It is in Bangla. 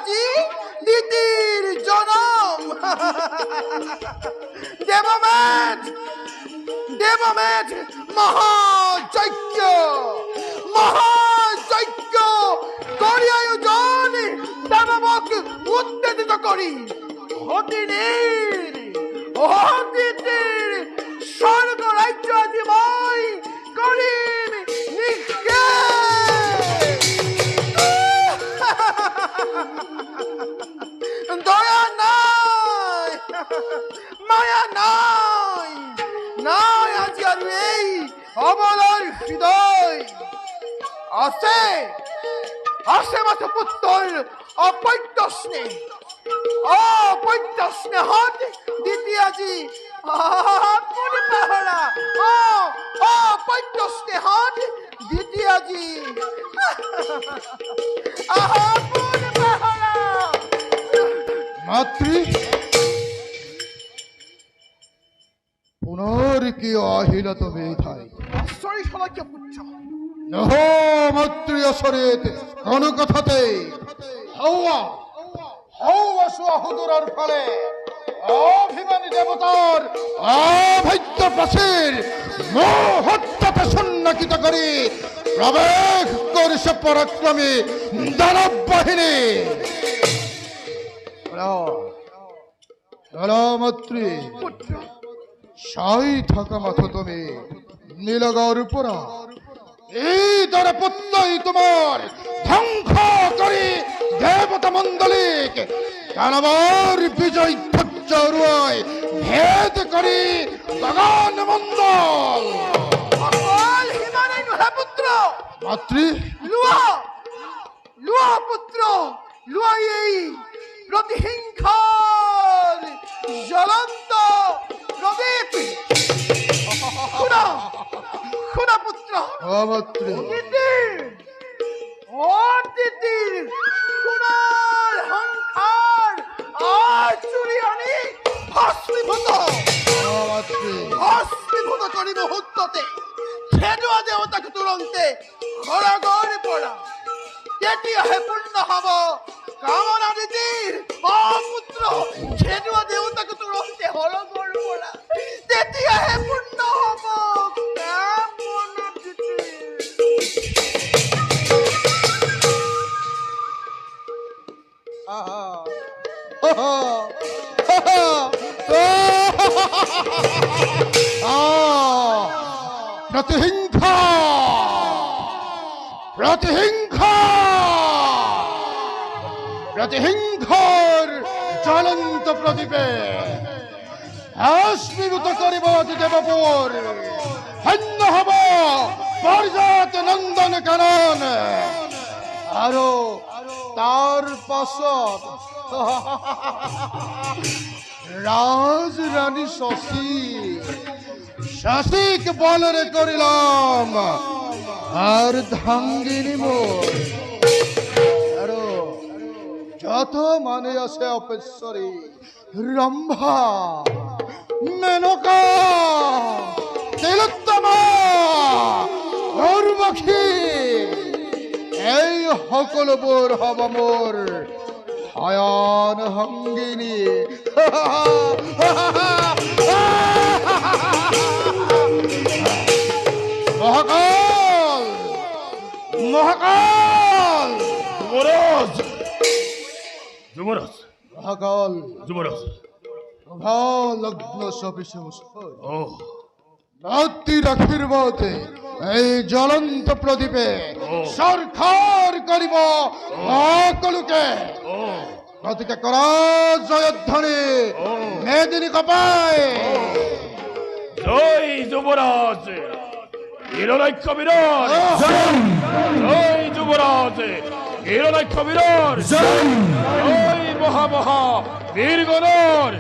আজি দিদির জনম। দেবমেধ দেবমেধ মহাযজ্ঞ মহাযজ্ঞ করি আয়োজন দানবক উত্তেজিত করি অতীতের স্বর্গ রাজ্য আজি মই করিম দয়া নাই মায়া নাই নাই আজি আর এই অমলার হৃদয় আছে আছে মাত্র পুত্র অপৈত্য স্নেহ অপৈত্য স্নেহত দ্বিতীয়াজি আপনি পাহরা অপৈত্য স্নেহত দ্বিতীয়াজি আপনি পাহরা মাতৃ পুনর্কি আহিল তবে ঠাই আশ্চর্য সলাক্য পুত্র নহ মাতৃ অসরেত কোন কথাতে হাওয়া হাওয়া সুহুদুরার ফলে অভিমানী দেবতার অভৈত্য প্রাচীর মোহত্যাতে সন্নাকিত করে প্রবেশ করছে পরাক্রমী দানব বাহিনী। মাতৃ সাই থাকা মাথো তুমি নীলগড় উপরা এই দ্বারা পুত্রই তোমার ধ্বংস করি দেবতা মণ্ডলিক দানবর বিজয় ধ্বজ রুয় ভেদ করি গগন মণ্ডল। পুত্র মাতৃ লুয়া লুয়া পুত্র লুয়াই এই প্রতিহিংসার জ্বলন্ত প্রদীপ খুনা খুনা পুত্র মাতৃ দিদির খুনার হংকার আর চুরি আনি ভস্মীভূত মাতৃ ভস্মীভূত করি মুহূর্ততে ছেদুয়া দেবতাকে তুরন্তে ঘোরাঘর পড়া তেতিয়া হে পূর্ণ হব কামনা দিদির পুত্র ছেদুয়া দেবতাকে তুরন্তে হরগর পড়া তেতিয়া হে পূর্ণ হব কামনা দিদির। প্রতিহিংসা প্রতিহিংসা প্রতিহিংসার জ্বলন্ত প্রদীপে ভস্মীভূত করিব দেবপুর ধন্য হব পর্যাত নন্দন কানন আরো তার পাশত রাজ রানী শশী শাসিক বলরে করিলাম আর ধাঙ্গিনী মোর আরো যত মানে আছে অপেশ্বরী রম্ভা মেনকা তিলোত্তমা উর্বশী এই সকলবোৰ হব মোৰ শয়ন সঙ্গিনী। মহাকাল মহাকাল যুবরাজ যুবরাজ মহাকাল যুবরাজ লগ্ন সবিষে ও রাত্রি রাখির বতে এই জ্বলন্ত প্রদীপে সরকার করিব সকলকে প্রতিকা করা জয়ধ্বনি মেদিনী কপায় জয় যুবরাজ হিরণাক্ষ বিরাট জয় যুবরাজ হিরণাক্ষ বিরাট জয় মহা মহা বীরগণর